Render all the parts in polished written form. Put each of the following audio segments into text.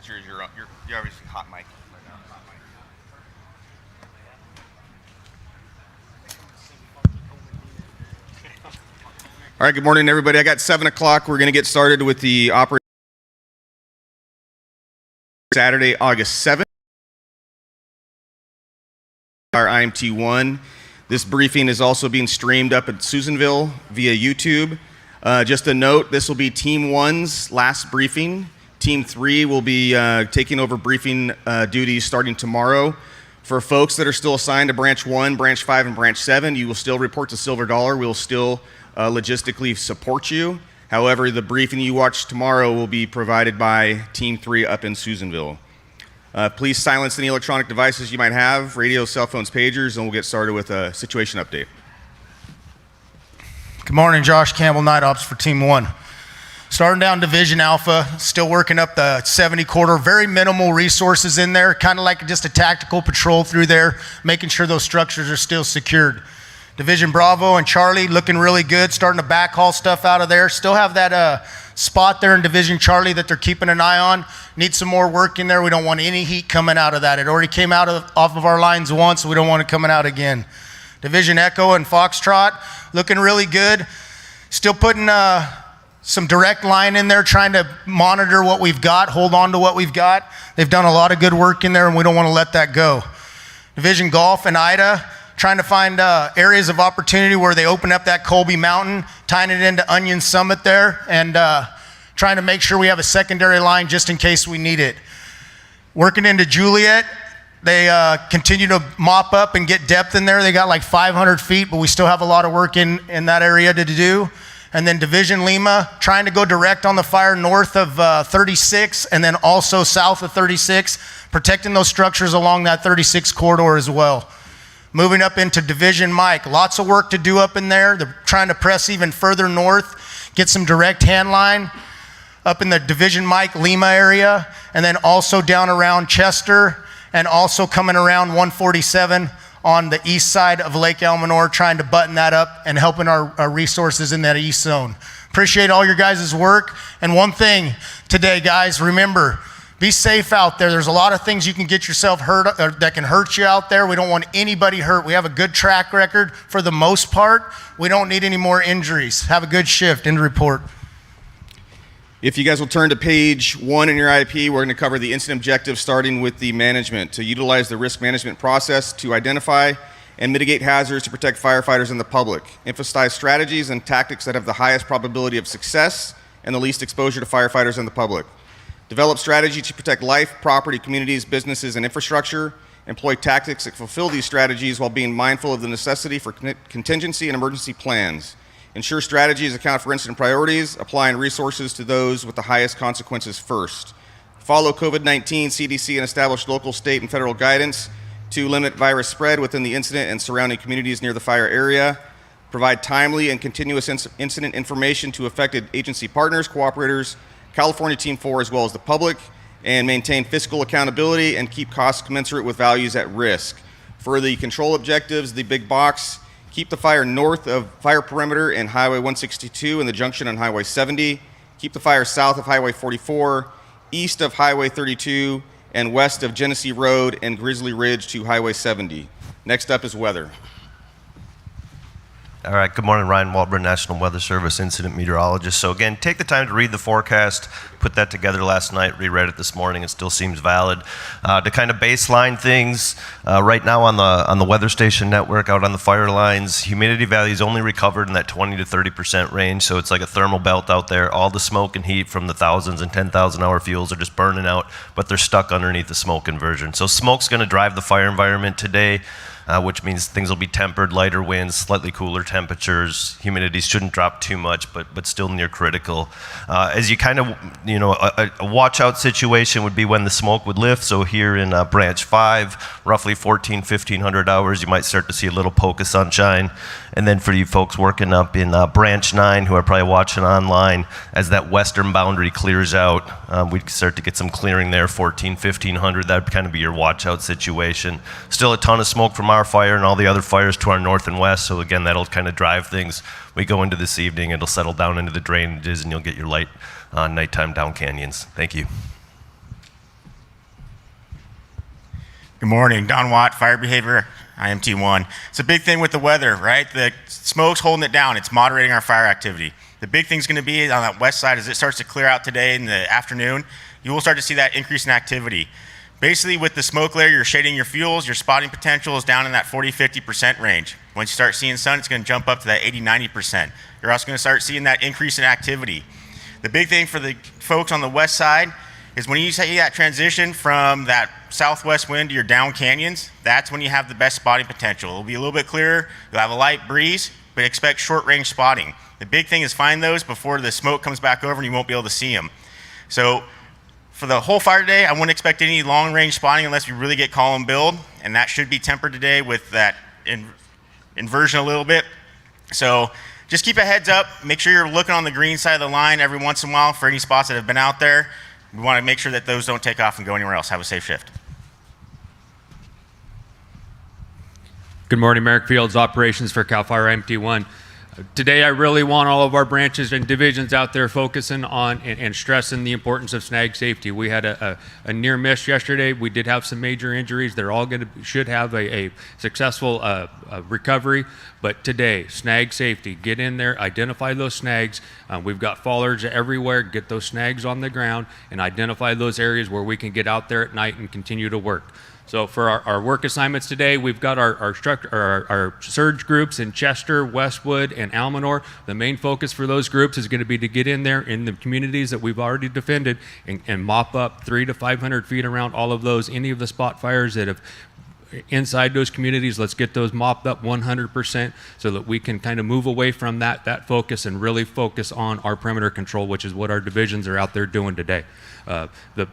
That's yours. You're obviously hot mic. All right, good morning, everybody. I got 7 o'clock. We're going to get started with the operation Saturday, August 7th. Our IMT-1. This briefing is also being streamed up at Susanville via YouTube. Just a note, this will be Team 1's last briefing. Team 3 will be taking over briefing duties starting tomorrow. For folks that are still assigned to Branch 1, Branch 5, and Branch 7, you will still report to Silver Dollar. We'll still logistically support you. However, the briefing you watch tomorrow will be provided by Team 3 up in Susanville. Please silence any electronic devices you might have, radios, cell phones, pagers, and we'll get started with a situation update. Good morning, Josh Campbell, Night Ops for Team 1. Starting down Division Alpha, still working up the 70 corridor, very minimal resources in there, kind of like just a tactical patrol through there, making sure those structures are still secured. Division Bravo and Charlie looking really good, starting to backhaul stuff out of there. Still have that spot there in Division Charlie that they're keeping an eye on. Need some more work in there. We don't want any heat coming out of that. It already came out off of our lines once, so we don't want it coming out again. Division Echo and Foxtrot looking really good. Still putting some direct line in there, trying to monitor what we've got, hold on to what we've got. They've done a lot of good work in there, and we don't want to let that go. Division Golf and Ida, trying to find areas of opportunity where they open up that Colby Mountain, tying it into Onion Summit there, and trying to make sure we have a secondary line just in case we need it. Working into Juliet, they continue to mop up and get depth in there. They got like 500 feet, but we still have a lot of work in that area to do. And then Division Lima, trying to go direct on the fire north of 36 and then also south of 36, protecting those structures along that 36 corridor as well. Moving up into Division Mike, lots of work to do up in there. They're trying to press even further north, get some direct hand line up in the Division Mike Lima area, and then also down around Chester, and also coming around 147 on the east side of Lake Elminor, trying to button that up and helping our resources in that east zone. Appreciate all your guys' work. And one thing today, guys, remember, be safe out there. There's a lot of things you can get yourself hurt or that can hurt you out there. We don't want anybody hurt. We have a good track record for the most part. We don't need any more injuries. Have a good shift. End report. If you guys will turn to page 1 in your IP, we're going to cover the incident objectives starting with the management. To utilize the risk management process to identify and mitigate hazards to protect firefighters and the public. Emphasize strategies and tactics that have the highest probability of success and the least exposure to firefighters and the public. Develop strategy to protect life, property, communities, businesses, and infrastructure. Employ tactics that fulfill these strategies while being mindful of the necessity for contingency and emergency plans. Ensure strategies account for incident priorities, applying resources to those with the highest consequences first. Follow COVID-19, CDC, and established local, state, and federal guidance to limit virus spread within the incident and surrounding communities near the fire area. Provide timely and continuous incident information to affected agency partners, cooperators, California Team 4, as well as the public, and maintain fiscal accountability and keep costs commensurate with values at risk. For the control objectives, the big box, keep the fire north of fire perimeter and Highway 162 and the junction on Highway 70. Keep the fire south of Highway 44, east of Highway 32, and west of Genesee Road and Grizzly Ridge to Highway 70. Next up is weather. All right, good morning, Ryan Walburn, National Weather Service incident meteorologist. So again, take the time to read the forecast, put that together last night, reread it this morning, it still seems valid. To kind of baseline things, right now on the weather station network out on the fire lines, humidity values only recovered in that 20 to 30% range, so it's like a thermal belt out there. All the smoke and heat from the thousands and 10,000 hour fuels are just burning out, but they're stuck underneath the smoke conversion. So smoke's gonna drive the fire environment today. Which means things will be tempered, lighter winds, slightly cooler temperatures. Humidity shouldn't drop too much, but still near critical. As you kind of, a watch out situation would be when the smoke would lift. So here in Branch 5, roughly 1,500 hours, you might start to see a little poke of sunshine. And then for you folks working up in Branch 9, who are probably watching online, as that western boundary clears out, we'd start to get some clearing there, 1,500. That would kind of be your watch out situation. Still a ton of smoke from our fire and all the other fires to our north and west, so again, that'll kind of drive things. We go into this evening, it'll settle down into the drainages, and you'll get your light nighttime down canyons. Thank you. Good morning, Don Watt, Fire Behavior, IMT1. It's a big thing with the weather, right? The smoke's holding it down. It's moderating our fire activity. The big thing's going to be on that west side as it starts to clear out today in the afternoon. You will start to see that increase in activity. Basically, with the smoke layer, you're shading your fuels. Your spotting potential is down in that 40-50% range. Once you start seeing sun, it's going to jump up to that 80-90%. You're also going to start seeing that increase in activity. The big thing for the folks on the west side is when you see that transition from that southwest wind to your down canyons, that's when you have the best spotting potential. It'll be a little bit clearer, you'll have a light breeze, but expect short range spotting. The big thing is find those before the smoke comes back over and you won't be able to see them. So for the whole fire day, I wouldn't expect any long range spotting unless we really get call and build, and that should be tempered today with that inversion a little bit. So just keep a heads up, make sure you're looking on the green side of the line every once in a while for any spots that have been out there. We want to make sure that those don't take off and go anywhere else. Have a safe shift. Good morning, Merrick Fields, Operations for CAL FIRE IMT1. Today, I really want all of our branches and divisions out there focusing on and stressing the importance of snag safety. We had a near miss yesterday. We did have some major injuries. They're all should have a successful recovery. But today, snag safety, get in there, identify those snags. We've got fallers everywhere. Get those snags on the ground and identify those areas where we can get out there at night and continue to work. So for our work assignments today, we've got our surge groups in Chester, Westwood, and Almanor. The main focus for those groups is going to be to get in there in the communities that we've already defended and mop up 300 to 500 feet around all of those, any of the spot fires that have inside those communities. Let's get those mopped up 100% so that we can kind of move away from that focus and really focus on our perimeter control, which is what our divisions are out there doing today. The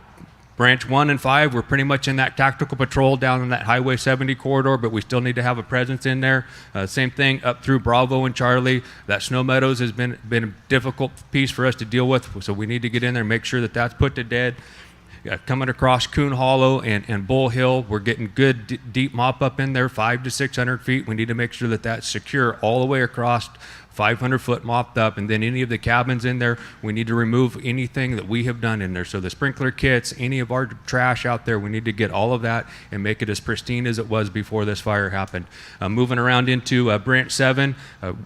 Branch 1 and 5, we're pretty much in that tactical patrol down in that Highway 70 corridor, but we still need to have a presence in there. Same thing up through Bravo and Charlie. That Snow Meadows has been a difficult piece for us to deal with, so we need to get in there and make sure that that's put to bed. Coming across Coon Hollow and Bull Hill, we're getting good deep mop up in there, 500 to 600 feet. We need to make sure that that's secure all the way across, 500 foot mopped up, and then any of the cabins in there, we need to remove anything that we have done in there. So the sprinkler kits, any of our trash out there, we need to get all of that and make it as pristine as it was before this fire happened. Moving around into Branch 7,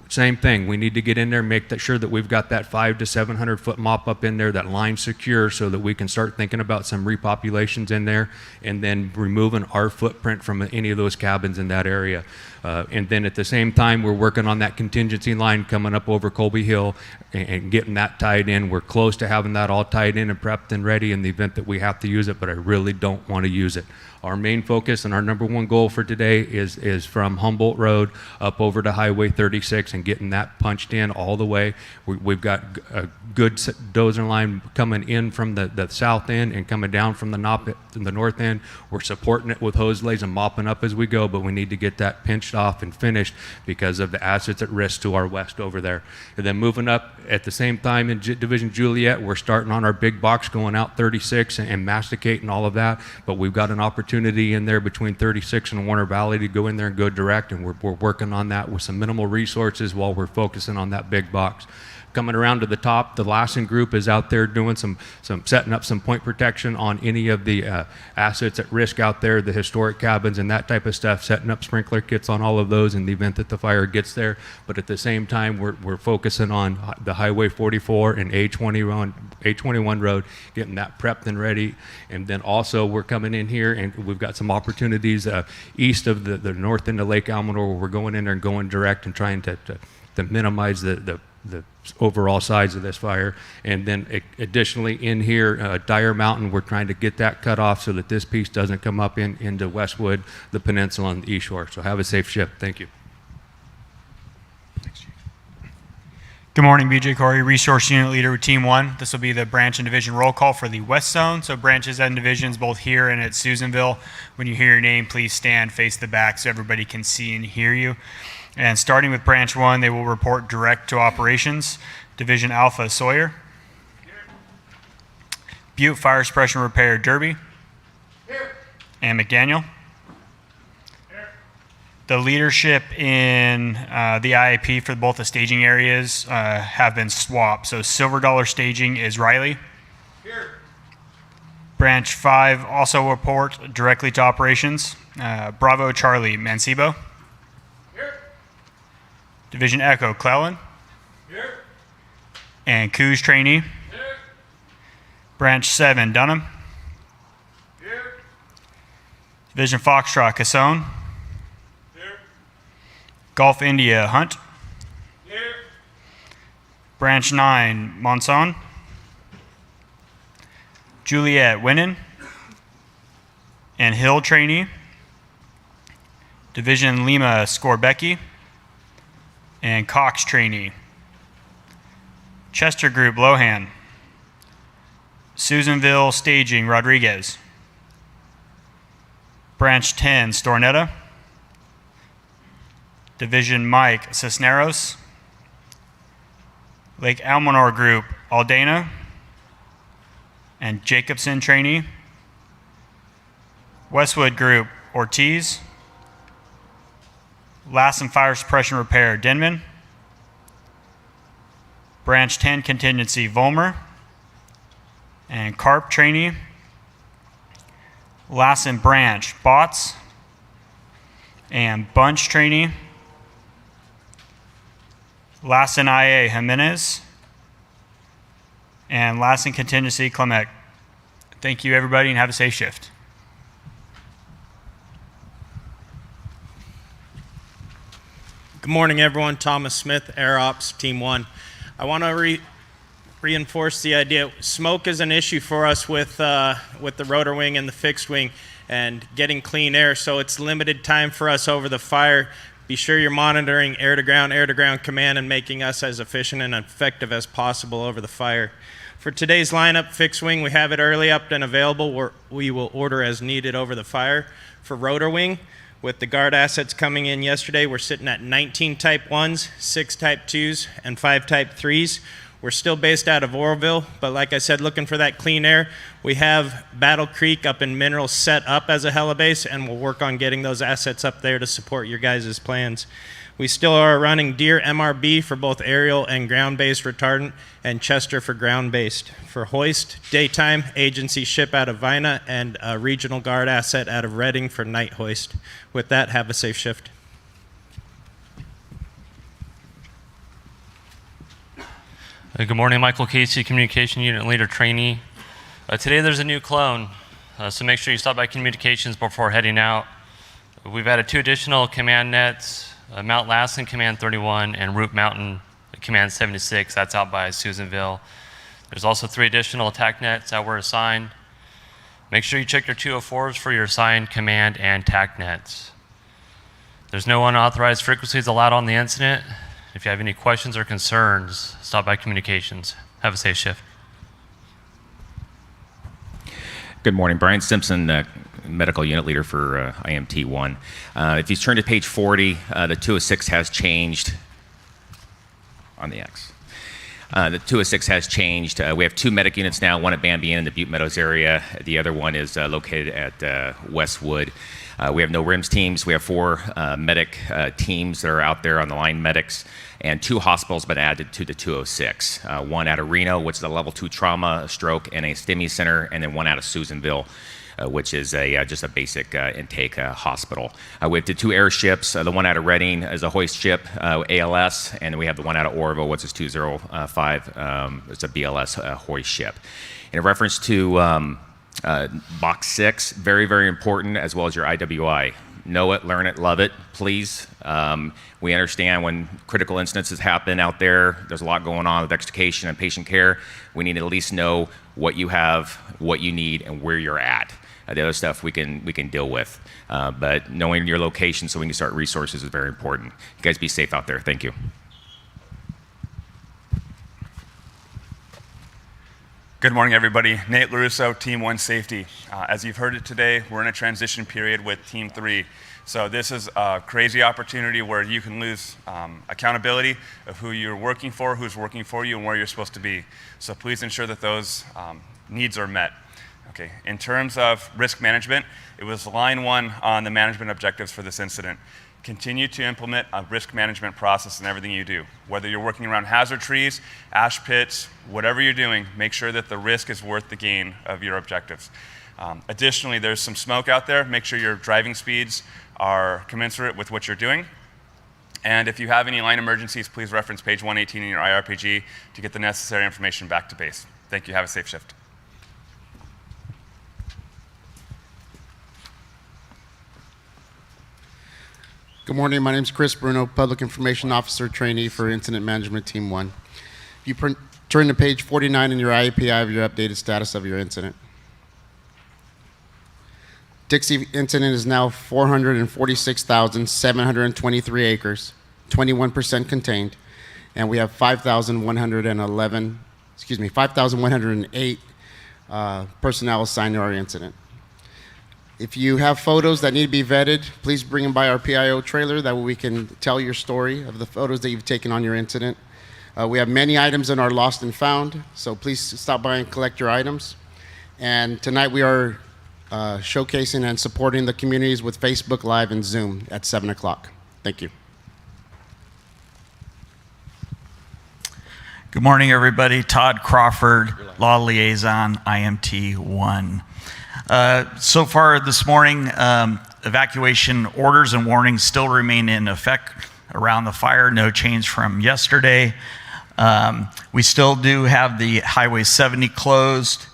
same thing. We need to get in there and make sure that we've got that 500 to 700 foot mop up in there, that line secure, so that we can start thinking about some repopulations in there and then removing our footprint from any of those cabins in that area. And then at the same time, we're working on that contingency line coming up over Colby Hill and getting that tied in. We're close to having that all tied in and prepped and ready in the event that we have to use it, but I really don't want to use it. Our main focus and our number one goal for today is from Humboldt Road up over to Highway 36 and getting that punched in all the way. We've got a good dozer line coming in from the south end and coming down from the north end. We're supporting it with hose lays and mopping up as we go, but we need to get that pinched off and finished because of the assets at risk to our west over there. And then moving up at the same time in Division Juliet, we're starting on our big box going out 36 and masticating all of that, but we've got an opportunity in there between 36 and Warner Valley to go in there and go direct, and we're working on that with some minimal resources while we're focusing on that big box. Coming around to the top, the Lassen group is out there doing some setting up some point protection on any of the assets at risk out there, the historic cabins and that type of stuff, setting up sprinkler kits on all of those in the event that the fire gets there. But at the same time, we're focusing on the Highway 44 and A21 road, getting that prepped and ready. And then also we're coming in here and we've got some opportunities east of the north end of Lake Almanor, where we're going in there and going direct and trying to minimize the overall size of this fire. And then additionally in here, Dyer Mountain, we're trying to get that cut off so that this piece doesn't come up into Westwood, the peninsula, and the east shore. So have a safe ship. Thank you. Good morning, BJ Corey, Resource Unit Leader with Team 1. This will be the branch and division roll call for the West Zone. So branches and divisions both here and at Susanville. When you hear your name, please stand, face the back so everybody can see and hear you. And starting with Branch 1, they will report direct to operations. Division Alpha, Sawyer. Here. Butte Fire Suppression Repair, Derby. Here. And McDaniel. Here. The leadership in the IAP for both the staging areas have been swapped. So Silver Dollar Staging is Riley. Here. Branch 5 also report directly to operations. Bravo Charlie Mancebo. Here. Division Echo Clellan. Here. And Coos trainee. Here. Branch 7 Dunham. Here. Division Foxtrot Cassone. Here. Gulf India Hunt. Here. Branch 9 Monson. Juliet Winnan. And Hill trainee. Division Lima Scorbecki. And Cox trainee. Chester Group Lohan. Susanville Staging Rodriguez. Branch 10 Stornetta. Division Mike Cisneros. Lake Almanor Group Aldana. And Jacobson trainee. Westwood Group Ortiz. Lassen Fire Suppression Repair Denman. Branch 10 Contingency Volmer. And Carp trainee. Lassen Branch Bots. And Bunch trainee. Lassen IA Jimenez. And Lassen Contingency Clement. Thank you, everybody, and have a safe shift. Good morning, everyone. Thomas Smith, Air Ops, Team 1. I want to reinforce the idea. Smoke is an issue for us with the rotor wing and the fixed wing and getting clean air, so it's limited time for us over the fire. Be sure you're monitoring air-to-ground command and making us as efficient and effective as possible over the fire. For today's lineup, fixed wing, we have it early up and available. We will order as needed over the fire. For rotor wing, with the guard assets coming in yesterday, we're sitting at 19 Type 1s, 6 Type 2s, and 5 Type 3s. We're still based out of Oroville, but like I said, looking for that clean air. We have Battle Creek up in Minerals set up as a helibase, and we'll work on getting those assets up there to support your guys' plans. We still are running Deer MRB for both aerial and ground-based retardant, and Chester for ground-based. For hoist, daytime, agency ship out of Vina, and a regional guard asset out of Reading for night hoist. With that, have a safe shift. Good morning, Michael Casey, Communication Unit Leader Trainee. Today there's a new clone, so make sure you stop by Communications before heading out. We've added 2 additional command nets, Mount Lassen Command 31 and Root Mountain Command 76, that's out by Susanville. There's also 3 additional attack nets that were assigned. Make sure you check your 204s for your assigned command and TAC nets. There's no unauthorized frequencies allowed on the incident. If you have any questions or concerns, stop by Communications. Have a safe shift. Good morning, Brian Simpson, Medical Unit Leader for IMT 1. If you turn to page 40, the 206 has changed on the X. The 206 has changed. We have 2 medic units now, one at Bambi in the Butte Meadows area. The other one is located at Westwood. We have no RIMS teams. We have 4 medic teams that are out there on the line medics, and 2 hospitals been added to the 206. One out of Reno, which is a level 2 trauma, stroke, and a STEMI center, and then one out of Susanville, which is just a basic intake hospital. We have the 2 airships. The one out of Reading is a hoist ship, ALS, and we have the one out of Oroville, which is 205. It's a BLS hoist ship. In reference to Box 6, very, very important, as well as your IWI. Know it, learn it, love it, please. We understand when critical incidences happen out there, there's a lot going on with extrication and patient care. We need to at least know what you have, what you need, and where you're at. The other stuff we can deal with. But knowing your location so we can start resources is very important. You guys be safe out there. Thank you. Good morning, everybody. Nate LaRusso, Team 1 Safety. As you've heard it today, we're in a transition period with Team 3. So this is a crazy opportunity where you can lose accountability of who you're working for, who's working for you, and where you're supposed to be. So please ensure that those needs are met. Okay, in terms of risk management, it was line 1 on the management objectives for this incident. Continue to implement a risk management process in everything you do. Whether you're working around hazard trees, ash pits, whatever you're doing, make sure that the risk is worth the gain of your objectives. Additionally, there's some smoke out there. Make sure your driving speeds are commensurate with what you're doing. And if you have any line emergencies, please reference page 118 in your IRPG to get the necessary information back to base. Thank you. Have a safe shift. Good morning. My name is Chris Bruno, Public Information Officer Trainee for Incident Management Team 1. If you turn to page 49 in your IEP, I have your updated status of your incident. Dixie incident is now 446,723 acres, 21% contained, and we have 5,108 personnel assigned to our incident. If you have photos that need to be vetted, please bring them by our PIO trailer. That way we can tell your story of the photos that you've taken on your incident. We have many items in our lost and found, so please stop by and collect your items. And tonight we are showcasing and supporting the communities with Facebook Live and Zoom at 7 o'clock. Thank you. Good morning, everybody. Todd Crawford, Law Liaison, IMT 1. So far this morning, evacuation orders and warnings still remain in effect around the fire. No change from yesterday. We still do have the Highway 70 closed,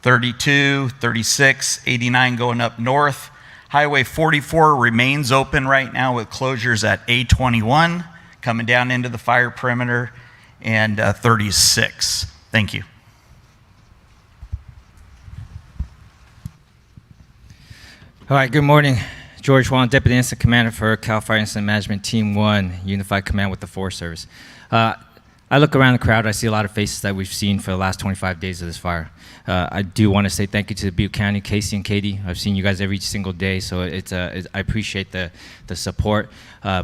32, 36, 89 going up north. Highway 44 remains open right now with closures at A21 coming down into the fire perimeter and 36. Thank you. All right, good morning. George Wong, Deputy Incident Commander for CAL FIRE Incident Management Team 1, Unified Command with the Forest Service. I look around the crowd, I see a lot of faces that we've seen for the last 25 days of this fire. I do want to say thank you to Butte County, Casey and Katie. I've seen you guys every single day, so I appreciate the support.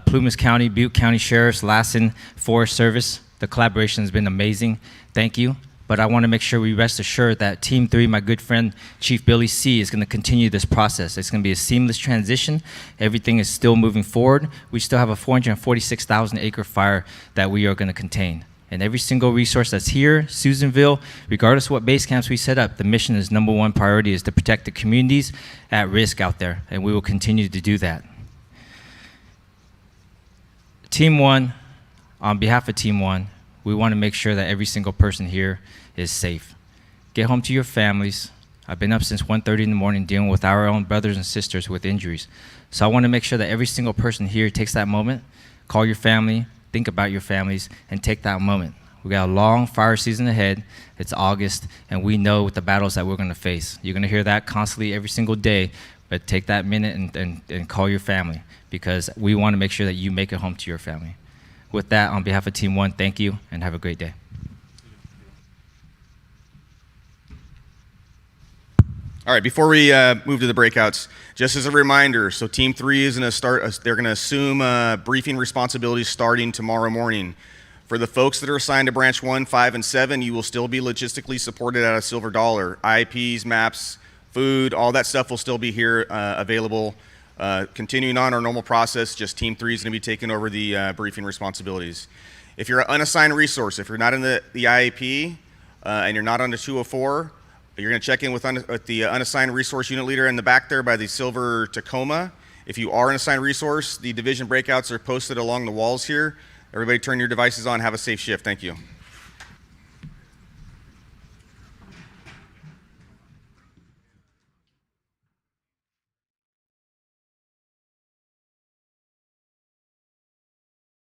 Plumas County, Butte County Sheriffs, Lassen, Forest Service, the collaboration has been amazing. Thank you. But I want to make sure we rest assured that Team 3, my good friend Chief Billy C, is going to continue this process. It's going to be a seamless transition. Everything is still moving forward. We still have a 446,000 acre fire that we are going to contain. And every single resource that's here, Susanville, regardless of what base camps we set up, the mission is #1 priority is to protect the communities at risk out there, and we will continue to do that. Team 1, on behalf of Team 1, we want to make sure that every single person here is safe. Get home to your families. I've been up since 1:30 in the morning dealing with our own brothers and sisters with injuries. So I want to make sure that every single person here takes that moment, call your family, think about your families, and take that moment. We got a long fire season ahead. It's August, and we know the battles that we're going to face. You're going to hear that constantly every single day, but take that minute and call your family, because we want to make sure that you make it home to your family. With that, on behalf of Team 1, thank you, and have a great day. All right, before we move to the breakouts, just as a reminder, so Team 3 is going to start, they're going to assume briefing responsibilities starting tomorrow morning. For the folks that are assigned to Branch 1, 5, and 7, you will still be logistically supported at a silver dollar. IPs, maps, food, all that stuff will still be here available. Continuing on our normal process, just Team 3 is going to be taking over the briefing responsibilities. If you're an unassigned resource, if you're not in the IAP and you're not on the 204, you're going to check in with the unassigned resource unit leader in the back there by the silver Tacoma. If you are an assigned resource, the division breakouts are posted along the walls here. Everybody turn your devices on. Have a safe shift. Thank you.